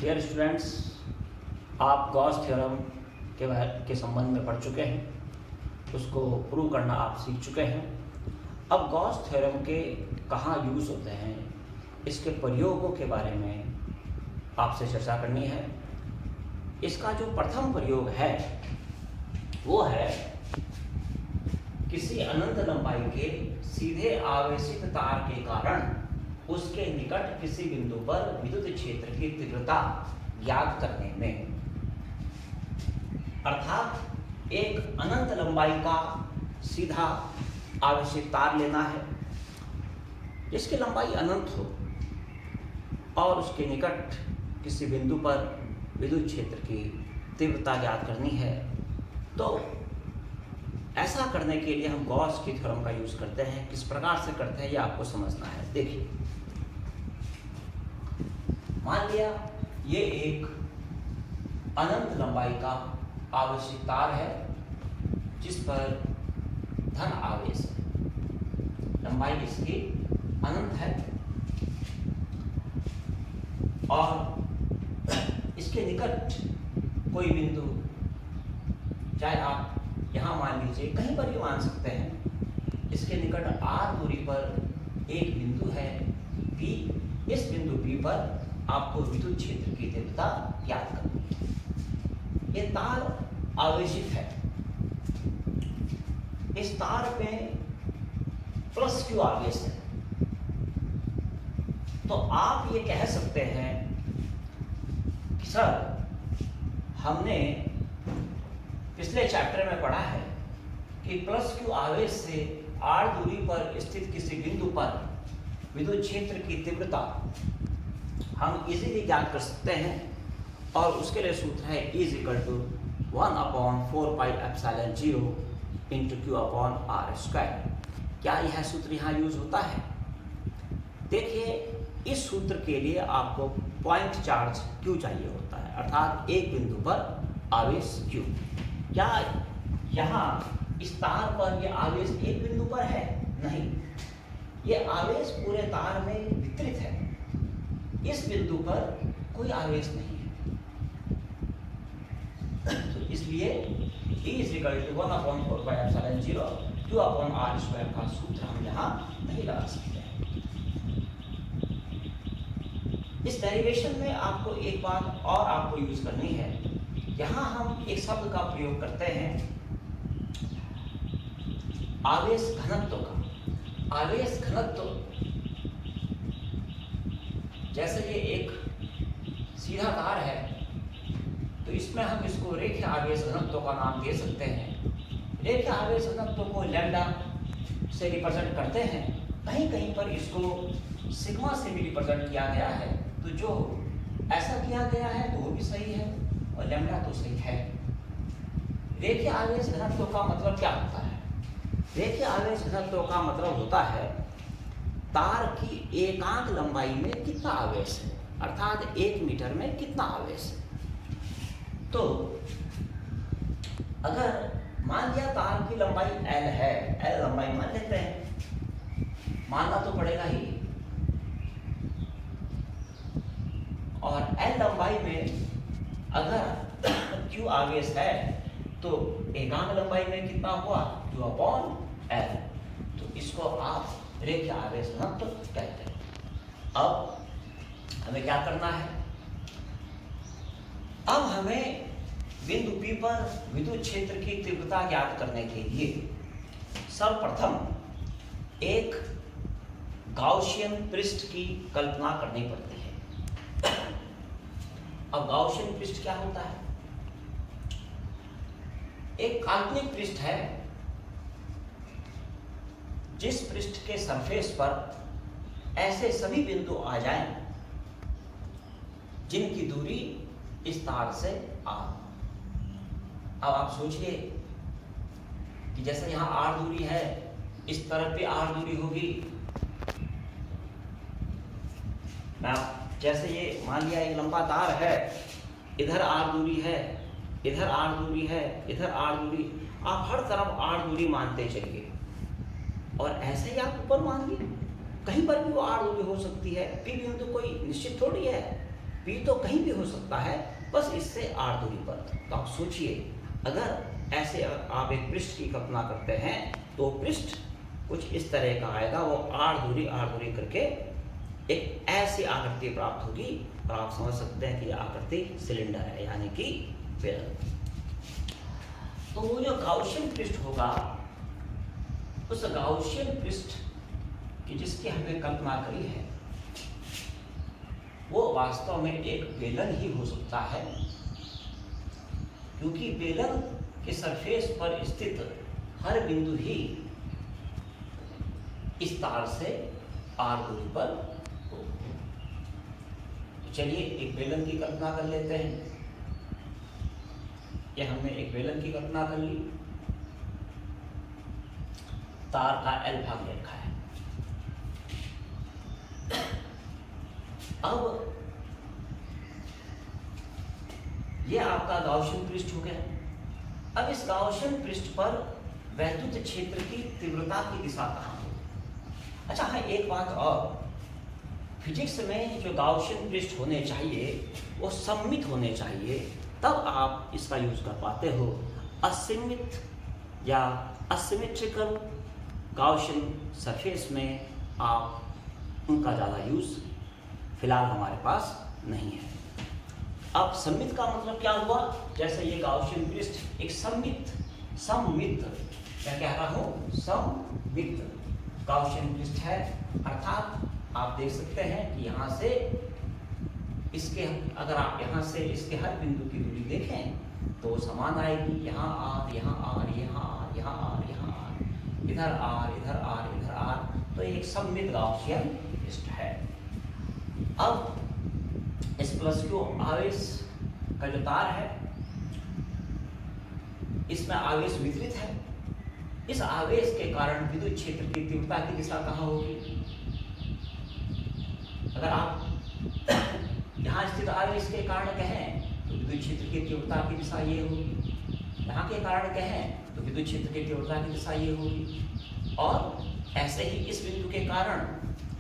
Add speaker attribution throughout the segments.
Speaker 1: Dear students, आप Gauss theorem के संबंध में पढ़ चुके हैं, उसको प्रूव करना आप सीख चुके हैं। अब गॉस थ्योरम के कहाँ यूज़ होते हैं, इसके प्रयोगों के बारे में आपसे चर्चा करनी है। इसका जो प्रथम प्रयोग है वो है किसी अनंत लंबाई के सीधे आवेशित तार के कारण उसके निकट किसी बिंदु पर विद्युत क्षेत्र की तीव्रता ज्ञात करने में। अर्थात एक अनंत लंबाई का सीधा आवेशित तार लेना है जिसकी लंबाई अनंत हो और उसके निकट किसी बिंदु पर विद्युत क्षेत्र की तीव्रता ज्ञात करनी है। तो ऐसा करने के लिए हम गॉस की थ्योरम का यूज करते हैं। किस प्रकार से करते हैं ये आपको समझना है। देखिए, मान लिया ये एक अनंत लंबाई का आवेशित तार है जिस पर धन आवेश है, लंबाई इसकी अनंत है और इसके निकट कोई बिंदु, चाहे आप यहाँ मान लीजिए, कहीं पर भी मान सकते हैं, इसके निकट r दूरी पर एक बिंदु है P। इस बिंदु P पर आपको विद्युत क्षेत्र की तीव्रता ज्ञात करनी है। ये तार आवेशित है, इस तार पे प्लस Q आवेश है। तो आप ये कह सकते हैं कि सर, हमने पिछले चैप्टर में पढ़ा है कि प्लस Q आवेश से r दूरी पर स्थित किसी बिंदु पर विद्युत क्षेत्र की तीव्रता हम इजीली ज्ञात कर सकते हैं और उसके लिए सूत्र है E = 1/4πε0 × Q/r²। क्या यह सूत्र यहाँ यूज होता है? देखिए, इस सूत्र के लिए आपको पॉइंट चार्ज Q चाहिए होता है, अर्थात एक बिंदु पर आवेश Q। क्या यहाँ इस तार पर यह आवेश एक बिंदु पर है? नहीं, ये आवेश पूरे तार में वितरित है। इस बिंदु पर कोई आवेश नहीं है, तो इसलिए E = 1/4πε0 Q/r² का सूत्र हम यहाँ नहीं लगा सकते हैं। इस डेरिवेशन में आपको एक बात और आपको यूज करनी है। यहाँ हम एक शब्द का प्रयोग करते हैं आवेश घनत्व का। आवेश घनत्व, जैसे ये एक सीधा तार है तो इसमें हम इसको रेखीय आवेश घनत्व का नाम दे सकते हैं। रेखीय आवेश घनत्व को लैम्डा से रिप्रेजेंट करते हैं, कहीं कहीं पर इसको सिग्मा से भी रिप्रेजेंट किया गया है। तो जो ऐसा किया गया है तो वो भी सही है और लैम्डा तो सही है। रेखीय आवेश घनत्व का मतलब क्या होता है? रेखीय आवेश घनत्व का मतलब होता है तार की एकांक लंबाई में कितना आवेश है, अर्थात 1 मीटर में कितना आवेश है। तो अगर मान लिया तार की लंबाई L है, L लंबाई मान लेते हैं, मानना तो पड़ेगा ही, और L लंबाई में अगर Q आवेश है तो एकांक लंबाई में कितना हुआ? Q/L। तो इसको आप रेखीय आवेश घनत्व कहते हैं। अब हमें क्या करना है? अब हमें बिंदु P पर विद्युत क्षेत्र की तीव्रता ज्ञात करने के लिए सर्वप्रथम एक गाउसियन पृष्ठ की कल्पना करनी पड़ती है। अब गाउसियन पृष्ठ क्या होता है? एक काल्पनिक पृष्ठ है जिस पृष्ठ के सरफेस पर ऐसे सभी बिंदु आ जाएं जिनकी दूरी इस तार से r। अब आप सोचिए कि जैसे यहाँ r दूरी है, इस तरफ भी r दूरी होगी। मैं जैसे ये मान लिया एक लंबा तार है, इधर r दूरी है, इधर r दूरी है, इधर r दूरी, आप हर तरफ r दूरी मानते चलिए और ऐसे ही आप ऊपर मानिए, कहीं पर भी वो r दूरी हो सकती है। P बिंदु कोई निश्चित थोड़ी है, P तो कहीं भी हो सकता है, बस इससे R दूरी पर। तो आप सोचिए, अगर ऐसे आप एक पृष्ठ की कल्पना करते हैं तो पृष्ठ कुछ इस तरह का आएगा, वो R दूरी करके एक ऐसी आकृति प्राप्त होगी, और आप समझ सकते हैं कि यह आकृति सिलेंडर है, यानी कि बेलन। तो वो जो गाउसियन पृष्ठ होगा, उस गाउसियन पृष्ठ की जिसकी हमने कल्पना करी है, वो वास्तव में एक बेलन ही हो सकता है, क्योंकि बेलन के सरफेस पर स्थित हर बिंदु ही इस तार से R दूरी पर हो। तो चलिए एक बेलन की कल्पना कर लेते हैं। ये हमने एक बेलन की कल्पना कर ली, तार का L भाग ले रखा है। अब ये आपका गाउसियन पृष्ठ हो गया। अब इस गाउसियन पृष्ठ पर वैद्युत क्षेत्र की तीव्रता की दिशा कहाँ होगी? अच्छा हाँ, एक बात और, फिजिक्स में जो गाउसियन पृष्ठ होने चाहिए वो सममित होने चाहिए, तब आप इसका यूज कर पाते हो। असीमित या असिमेट्रिकल गाउसियन सरफेस में आप उनका ज़्यादा यूज फिलहाल हमारे पास नहीं है। अब सममित का मतलब क्या हुआ? जैसे ये गाउसियन पृष्ठ एक सममित मैं कह रहा हूँ सममित गाउसियन पृष्ठ है, अर्थात आप देख सकते हैं कि यहाँ से इसके, अगर आप यहाँ से इसके हर बिंदु की दूरी देखें तो समान आएगी। यहाँ R, यहाँ R, यहाँ R, यहाँ R, यहाँ R, इधर R, इधर R, इधर R, तो एक सममित गाउसियन पृष्ठ है। अब इस प्लस क्यू आवेश का जो तार है, इसमें आवेश वितरित है। इस आवेश के कारण विद्युत क्षेत्र की तीव्रता की दिशा कहाँ होगी? अगर आप यहाँ स्थित आवेश के कारण कहें तो विद्युत क्षेत्र की तीव्रता की दिशा ये होगी, यहाँ के कारण कहें तो विद्युत क्षेत्र की तीव्रता की दिशा ये होगी, और ऐसे ही इस बिंदु के कारण,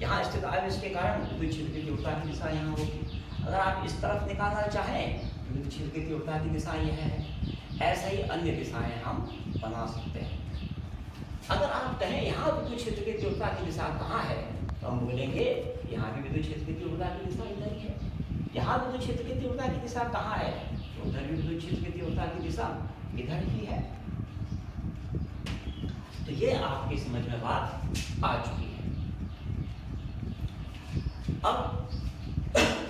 Speaker 1: यहाँ स्थित आवेश के कारण विद्युत क्षेत्र की तीव्रता की दिशा यहाँ होगी। अगर आप इस तरफ निकालना चाहें तो विद्युत क्षेत्र की तीव्रता की दिशा यह है। ऐसे ही अन्य दिशाएं हम बना सकते हैं। अगर आप कहें यहाँ विद्युत क्षेत्र की तीव्रता की दिशा कहाँ है, तो हम बोलेंगे यहाँ भी विद्युत क्षेत्र की तीव्रता की दिशा इधर ही है। यहाँ विद्युत क्षेत्र की तीव्रता की दिशा कहाँ है, तो उधर भी विद्युत क्षेत्र की तीव्रता की दिशा इधर ही है। तो ये आपकी समझ में बात आ चुकी है। अब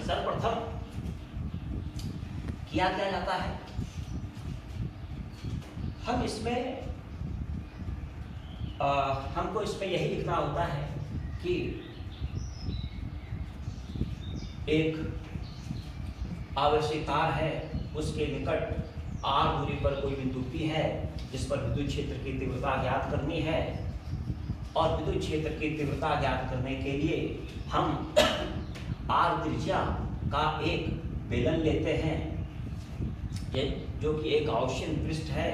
Speaker 1: सर्वप्रथम किया क्या जाता है, हम इसमें हमको इसमें यही लिखना होता है कि एक आवेशित तार है, उसके निकट R दूरी पर कोई बिंदु P है जिस पर विद्युत क्षेत्र की तीव्रता ज्ञात करनी है, और विद्युत क्षेत्र की तीव्रता ज्ञात करने के लिए हम R त्रिज्या का एक बेलन लेते हैं, जो कि एक गाउसियन पृष्ठ है,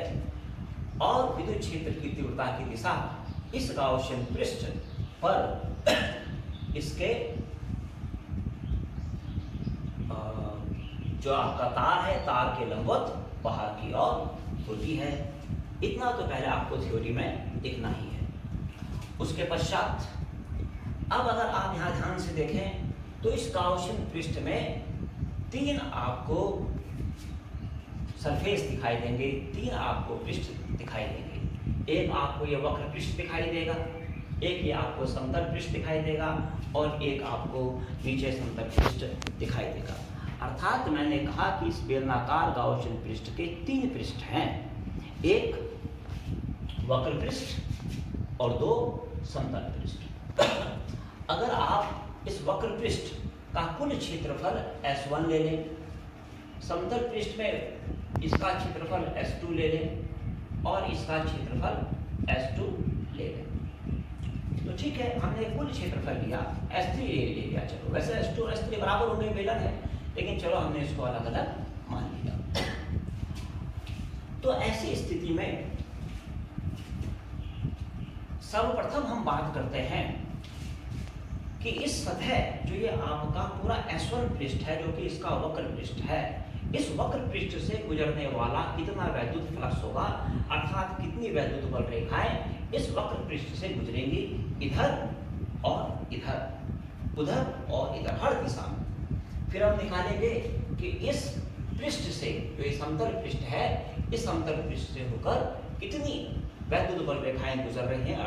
Speaker 1: और विद्युत क्षेत्र की तीव्रता की दिशा इस गाउसियन पृष्ठ पर इसके जो आपका तार है, तार के लंबवत बाहर की ओर होती है। इतना तो पहले आपको थ्योरी में दिखना ही है। उसके पश्चात अब अगर आप यहाँ ध्यान से देखें तो इस गाउसियन पृष्ठ में तीन आपको सरफेस दिखाई देंगे, तीन आपको पृष्ठ दिखाई देंगे। एक आपको ये वक्र पृष्ठ दिखाई देगा, एक ये आपको समतल पृष्ठ दिखाई देगा, और एक आपको नीचे समतल पृष्ठ दिखाई देगा। अर्थात मैंने कहा कि इस बेलनाकार गाउसियन पृष्ठ के तीन पृष्ठ हैं, एक वक्र पृष्ठ और दो समतल पृष्ठ। अगर आप इस वक्र पृष्ठ का कुल क्षेत्रफल S1 ले लें, समतल पृष्ठ में इसका क्षेत्रफल S2 ले लें, और इसका क्षेत्रफल S2 ले लें, तो ठीक है, हमने कुल क्षेत्रफल लिया, S3 ले लिया। चलो, वैसे S2 और S3 बराबर होंगे, बेलन है, लेकिन चलो हमने इसको अलग अलग मान लिया। तो ऐसी स्थिति में सर्वप्रथम हम बात करते हैं कि इस सतह जो ये आपका पूरा S1 पृष्ठ है, जो कि इसका वक्र पृष्ठ है, इस वक्र पृष्ठ से गुजरने वाला कितना वैद्युत फ्लक्स होगा, अर्थात कितनी वैद्युत बल रेखाएं इस वक्र पृष्ठ से गुजरेंगी, इधर और इधर, उधर और इधर, हर दिशा में। फिर हम निकालेंगे कि इस पृष्ठ से, जो ये समतल पृष्ठ है, इस समतल पृष्ठ से होकर कितनी वैद्युत बल रेखाएं गुजर रही हैं,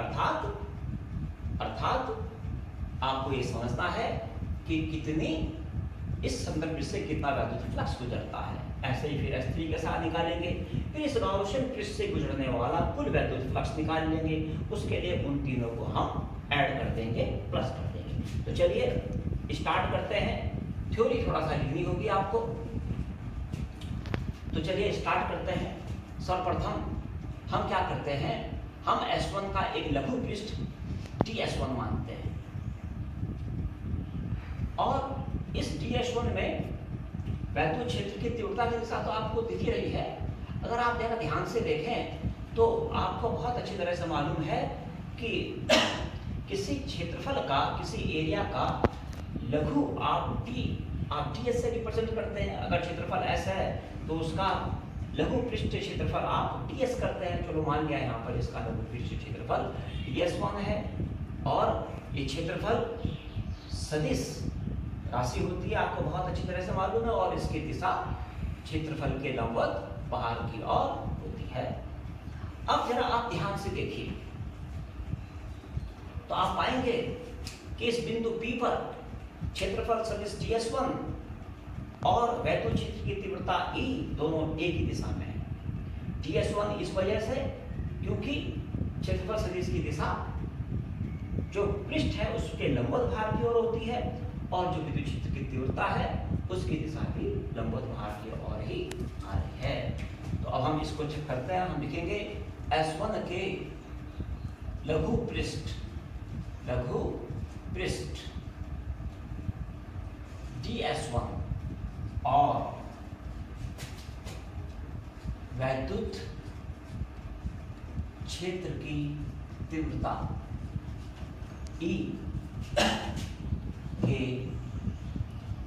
Speaker 1: अर्थात आपको ये समझना है कि कितनी इस समतल पृष्ठ से कितना वैद्युत फ्लक्स गुजरता है। ऐसे ही फिर S3 के साथ निकालेंगे, फिर इस गॉसियन पृष्ठ से गुजरने वाला कुल वैद्युत फ्लक्स निकाल लेंगे। उसके लिए उन तीनों को हम ऐड कर देंगे, प्लस कर देंगे। तो चलिए स्टार्ट करते हैं। थ्योरी थोड़ा सा लिखनी होगी आपको, तो चलिए स्टार्ट करते हैं। सर्वप्रथम हम क्या करते हैं, हम S1 का एक लघु पृष्ठ DS1 मानते हैं, और इस DS1 में वैद्युत क्षेत्र की तीव्रता की दिशा तो आपको दिख ही रही है। अगर आप जरा ध्यान से देखें तो आपको बहुत अच्छी तरह से मालूम है कि किसी क्षेत्रफल का, किसी एरिया का लघु आप ds से रिप्रेजेंट करते हैं। अगर क्षेत्रफल S है तो उसका लघु पृष्ठ क्षेत्रफल आप ds करते हैं। चलो मान लिया यहाँ पर इसका लघु पृष्ठ क्षेत्रफल ds1 है, और ये क्षेत्रफल सदिश राशि होती है, आपको बहुत अच्छी तरह से मालूम है, और इसकी दिशा क्षेत्रफल के लंबवत बाहर की ओर होती है। अब जरा आप ध्यान से देखिए तो आप पाएंगे कि इस बिंदु P पर क्षेत्रफल सदिश ds1 और वैद्युत क्षेत्र की तीव्रता E दोनों एक ही दिशा में है। ds1 इस वजह से क्योंकि क्षेत्रफल सदिश की दिशा जो पृष्ठ है उसके लंबवत भार की ओर होती है, और जो विद्युत क्षेत्र की तीव्रता है उसकी दिशा भी लंबवत भार की ओर ही आ रही है। तो अब हम इसको चेक करते हैं। हम लिखेंगे S1 के लघु पृष्ठ DS1 और वैद्युत क्षेत्र की तीव्रता E के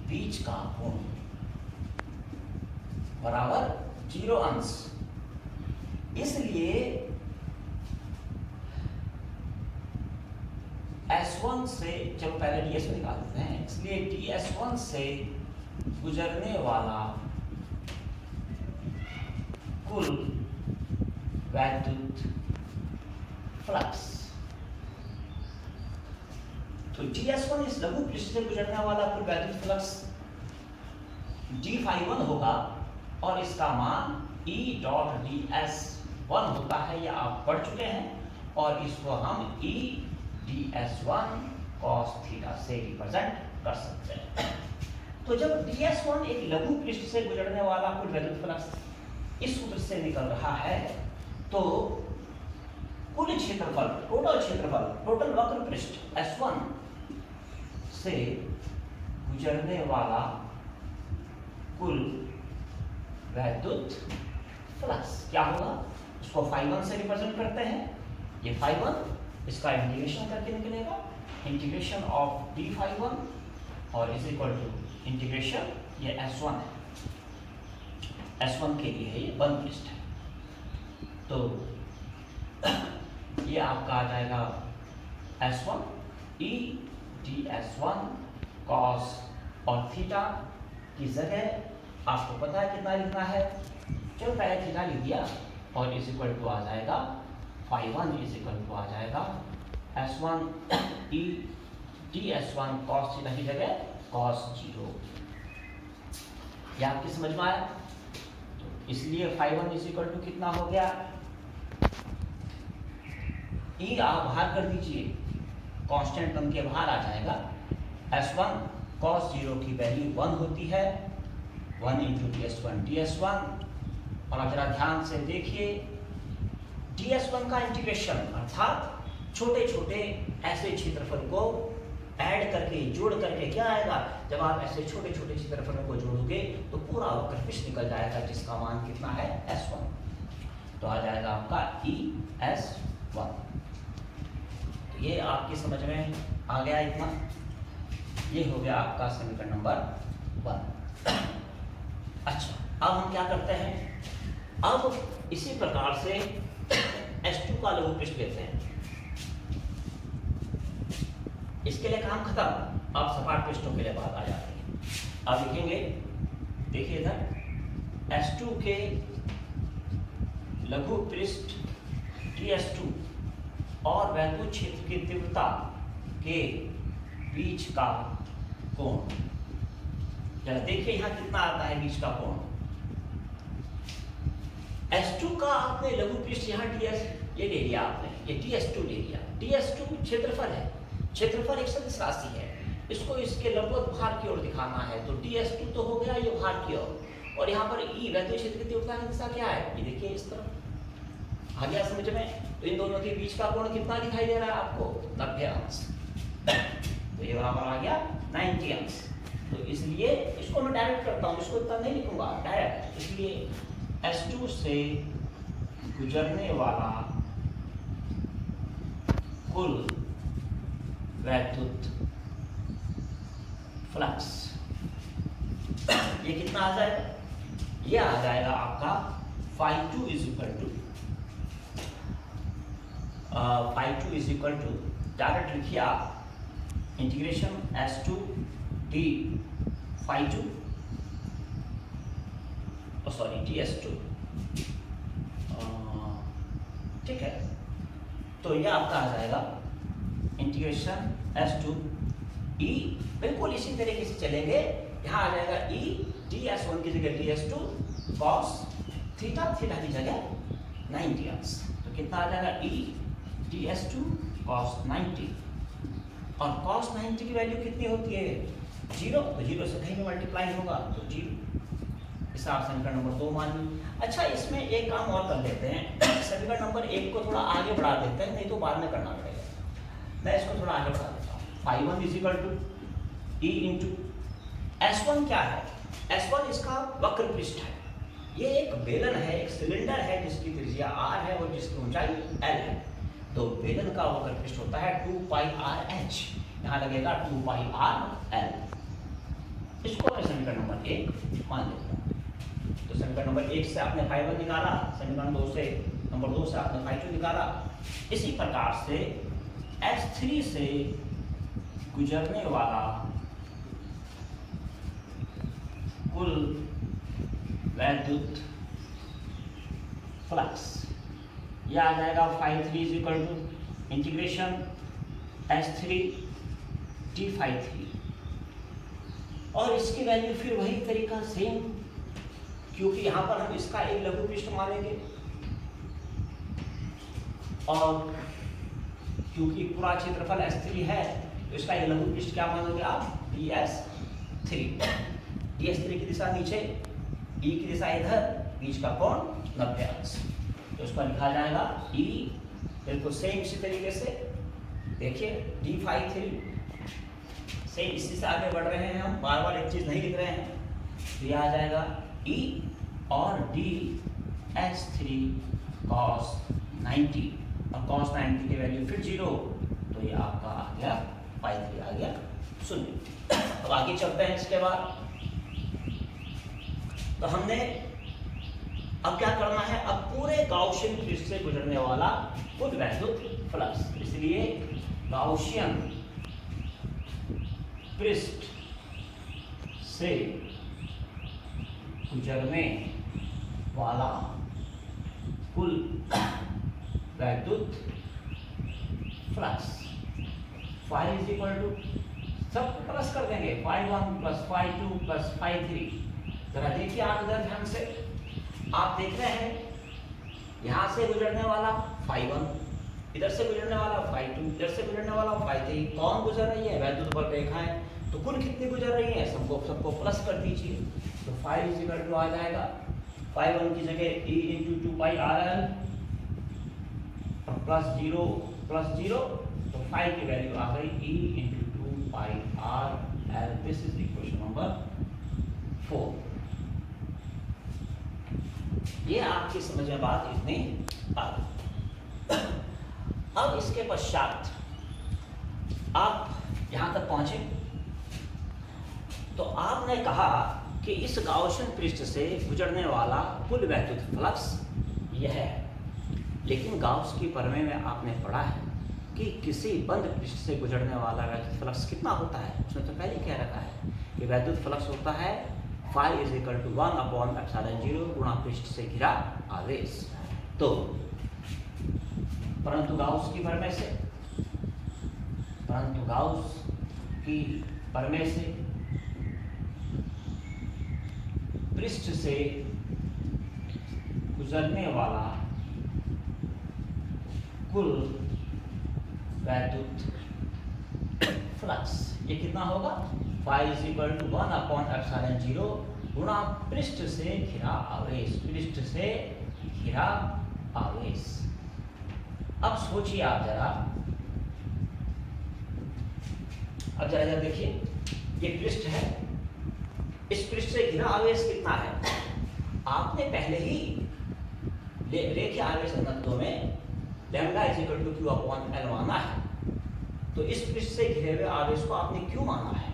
Speaker 1: बीच का कोण बराबर 0 अंश। इसलिए S1 से, चलो पहले DS1 निकाल देते हैं। इसलिए DS1 से गुजरने वाला कुल वैद्युत फ्लक्स, तो DS1 इस लघु पृष्ठ से गुजरने वाला कुल वैद्युत फ्लक्स d∅1 होगा, और इसका मान E.ds1 होता है, यह आप पढ़ चुके हैं, और इसको हम E/ds1 cos थीटा से रिप्रेजेंट कर सकते हैं। तो जब DS1 एक लघु पृष्ठ से गुजरने वाला कुल वैद्युत फ्लक्स इस सूत्र से निकल रहा है, तो कुल क्षेत्रफल, टोटल वक्र पृष्ठ S1 से गुजरने वाला कुल वैद्युत फ्लक्स क्या होगा, उसको ∅1 से रिप्रेजेंट करते हैं। ये ∅1 इसका इंटीग्रेशन करके निकलेगा, इंटीग्रेशन ऑफ d∅1 और इज इक्वल टू इंटीग्रेशन, ये S1 है, S1 के लिए है, ये बंद पृष्ठ है। तो ये आपका आ जाएगा S1 E/ds1 cos और थीटा की जगह आपको पता है कितना लिखना है, चलो पहले थीटा लिख दिया, और इज इक्वल टू आ जाएगा ∅1 इज इक्वल टू आ जाएगा S1 E/ds1 cos थीटा की जगह cos 0। यह आपकी समझ में आया? तो इसलिए ∅1 इज इक्वल टू कितना हो गया, E आप बाहर कर दीजिए, कांस्टेंट बन के बाहर आ जाएगा। S1 cos 0 की वैल्यू 1 होती है, 1 × ds1 और अब जरा ध्यान से देखिए, ds1 का इंटीग्रेशन अर्थात छोटे छोटे ऐसे क्षेत्रफल को ऐड करके, जोड़ करके क्या आएगा, जब आप ऐसे छोटे छोटे क्षेत्रफलों को जोड़ोगे तो पूरा वक्र पृष्ठ निकल जाएगा, जिसका मान कितना है S1, तो आ जाएगा आपका ES1। ये आपकी समझ में आ गया इतना। ये हो गया आपका समीकरण नंबर 1। अच्छा, अब हम क्या करते हैं, अब इसी प्रकार से H2 का लघु पृष्ठ लेते हैं। इसके लिए काम खत्म, अब सपाट पृष्ठों के लिए बात आ जाती है। अब लिखेंगे, देखिए इधर H2 के लघु पृष्ठ TS2 और वैद्युत क्षेत्र की तीव्रता के बीच का कोण। जरा देखिए यहाँ कितना आता है बीच का कोण। S2 का आपने लघु पृष्ठ यहाँ TS ये ले लिया आपने, ये TS2 ले लिया। TS2 क्षेत्रफल है, क्षेत्रफल एक सदिश राशि है, इसको इसके लंबवत भार की ओर दिखाना है, तो TS2 तो हो गया ये भार की ओर, और यहाँ पर E वैद्युत क्षेत्र की तीव्रता की दिशा क्या है, ये देखिए इस तरफ। आ गया समझ में? तो इन दोनों के बीच का कोण कितना दिखाई दे रहा है आपको, 90 अंश। तो ये बराबर आ गया 90 अंश। तो इसलिए इसको मैं डायरेक्ट करता हूँ, इसको इतना नहीं लिखूंगा डायरेक्ट। इसलिए S2 से गुजरने वाला कुल वैद्युत फ्लक्स ये कितना आ जाएगा, ये आ जाएगा आपका phi2 is equal to direct लिखिए आप, integration S2 d phi2 sorry TS2, ठीक है। तो ये आपका आ जाएगा इंटीग्रेशन S2 E, बिल्कुल इसी तरीके से चलेंगे। यहाँ आ जाएगा E DS1 की जगह DS2 cos थीटा, थीटा की जगह 90 अंश। तो कितना आ जाएगा E DS2 cos 90, और cos 90 की वैल्यू कितनी होती है 0, तो 0 से कहीं भी मल्टीप्लाई होगा तो 0। इस समीकरण नंबर 2 मान ली। अच्छा, इसमें एक काम और कर लेते हैं, समीकरण नंबर 1 को थोड़ा आगे बढ़ा देते हैं, नहीं तो बाद में करना पड़ेगा। मैं इसको थोड़ा आगे बढ़ा देता हूँ। phi1 is equal to E into S1 क्या है, S1 इसका वक्र पृष्ठ है। ये एक बेलन है, एक सिलेंडर है जिसकी त्रिज्या r है और जिसकी ऊंचाई l है। तो बेलन का वक्र पृष्ठ होता है 2πrh, यहाँ लगेगा 2πrl। इसको मैं समीकरण नंबर 1 मान लेता हूँ। तो समीकरण नंबर 1 से आपने phi1 निकाला, समीकरण नंबर 2 से आपने phi2 निकाला। इसी प्रकार से S3 से गुजरने वाला कुल वैद्युत फ्लक्स यह आ जाएगा phi3 is equal to integration S3 d phi3, और इसकी वैल्यू फिर वही तरीका सेम, क्योंकि यहाँ पर हम इसका एक लघु पृष्ठ मानेंगे और क्योंकि पूरा क्षेत्रफल S3 है तो इसका एक लघु पृष्ठ क्या मानोगे आप, DS3। DS3 की दिशा नीचे, E की दिशा इधर, बीच का कोण 90 अंश। तो इसको लिखा जाएगा E बिल्कुल सेम इसी तरीके से, देखिए d phi3 सेम इसी से आगे बढ़ रहे हैं हम, बार बार एक चीज नहीं लिख रहे हैं। तो यह आ जाएगा E और D S3 cos 90, और cos 90 की वैल्यू फिर 0, तो ये आपका आ गया phi3 आ गया 0। अब आगे चलते हैं। इसके बाद तो हमने अब क्या करना है, अब पूरे गाउसियन पृष्ठ से गुजरने वाला कुल वैद्युत फ्लक्स, इसलिए गाउसियन पृष्ठ से गुजरने वाला कुल वैद्युत flux phi is equal to, सब प्लस कर देंगे, phi1 plus phi2 plus phi3। जरा देखिए आप इधर ध्यान से, आप देख रहे हैं यहाँ से गुजरने वाला phi1, इधर से गुजरने वाला phi2, इधर से गुजरने वाला phi3। कौन गुजर रही है, वैद्युत बल रेखाएं, तो कुल कितनी गुजर रही है, सबको प्लस कर दीजिए। तो phi इज इक्वल टू आ जाएगा phi1 की जगह E इंटू 2πrl प्लस 0, तो phi की वैल्यू आ गई E into 2πrl। This is equation number 4। ये आपकी समझ में बात इतनी आ गई। अब इसके पश्चात आप यहां तक पहुंचे, तो आपने कहा कि इस गाउसियन पृष्ठ से गुजरने वाला कुल वैद्युत फ्लक्स यह है, लेकिन गाउस की प्रमेय में आपने पढ़ा है कि किसी बंद पृष्ठ से गुजरने वाला वैद्युत फ्लक्स कितना होता है। उसने तो पहले कह रखा है कि वैद्युत फ्लक्स होता है फाई इज इक्वल टू 1/ε0 गुणा पृष्ठ से घिरा आवेश। तो परंतु गाउस की प्रमेय से पृष्ठ से गुजरने वाला कुल वैद्युत फ्लक्स ये कितना होगा, फाई इज इक्वल टू 1/ε0 गुणा पृष्ठ से घिरा आवेश। अब सोचिए आप जरा, देखिए ये पृष्ठ है, इस पृष्ठ से घिरा आवेश कितना है। आपने पहले ही रेखीय आवेश घनत्व में lambda is equal to Q/L माना है। तो इस पृष्ठ से घिरे हुए आवेश को आपने Q माना है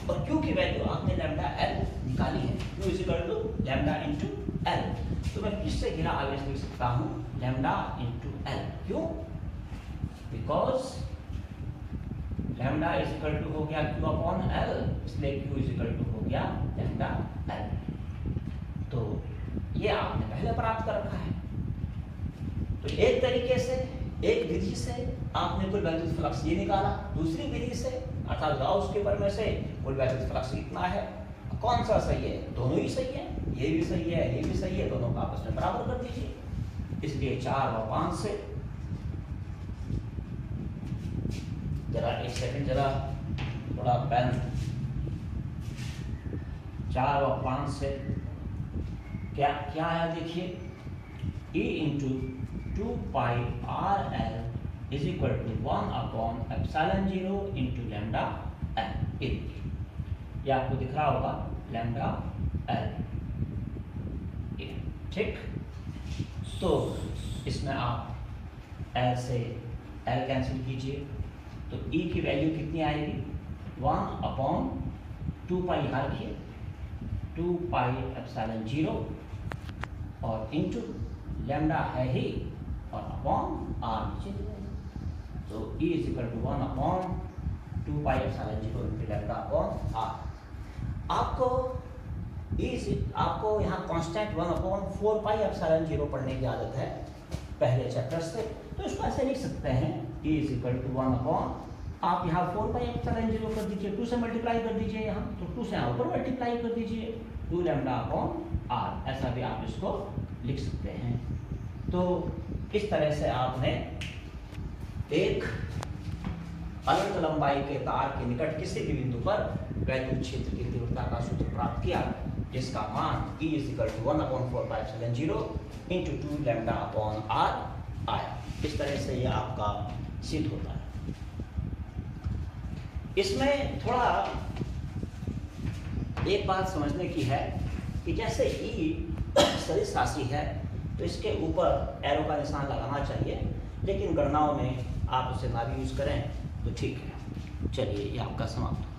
Speaker 1: और Q की वैल्यू आपने लैम्डा L निकाली है। Q is equal to lambda into L। तो मैं पृष्ठ से घिरा आवेश लिख सकता हूँ लैम्डा इंटू L। क्यों? Because lambda is equal to हो गया Q/L, इसलिए Q इज इक्वल टू हो गया लैम्डा L। तो ये आपने पहले प्राप्त कर रखा है। तो एक तरीके से, एक विधि से आपने कुल वैद्युत फ्लक्स ये निकाला, दूसरी विधि से अर्थात गाउस के प्रमेय से कुल वैद्युत फ्लक्स कितना है। कौन सा सही है? दोनों ही सही है, ये भी सही है, ये भी सही है, दोनों का आपस में बराबर कर दीजिए। इसलिए 4 और 5 से, जरा एक सेकंड, जरा थोड़ा पेन, 4 और 5 से क्या है देखिए, E into 2πRL is equal to 1/ε0 into lambda L। ये आपको दिख रहा होगा लैम्डा L, ठीक। तो इसमें आप L से L कैंसिल कीजिए, तो E की वैल्यू कितनी आएगी, 1/2π, यहाँ रखिए 2πε0 और इंटू लैम्डा है ही और अपॉन आर नीचे, तो E is equal to 1/2πε0 into lambda upon R. आपको यहाँ कांस्टेंट 1/4πε0 पढ़ने की आदत है पहले चैप्टर से, तो इसको ऐसे लिख सकते हैं E इज इक्वल टू 1/, आप यहाँ 4πε0 कर दीजिए, 2 से मल्टीप्लाई कर दीजिए, यहाँ तो 2 से यहाँ ऊपर मल्टीप्लाई कर दीजिए, 2 लैम्डा अपॉन आर, ऐसा भी आप इसको लिख सकते हैं। तो इस तरह से आपने एक अनंत लंबाई के तार के निकट किसी भी बिंदु पर वैद्युत क्षेत्र की तीव्रता का सूत्र प्राप्त किया, जिसका मान E is equal to 1/4πε0 into 2 lambda upon R आया। इस तरह से ये आपका सिद्ध होता है। इसमें थोड़ा एक बात समझने की है कि जैसे E सदिश राशि है तो इसके ऊपर एरो का निशान लगाना चाहिए, लेकिन गणनाओं में आप उसे ना भी यूज करें तो ठीक है। चलिए, ये आपका समाप्त।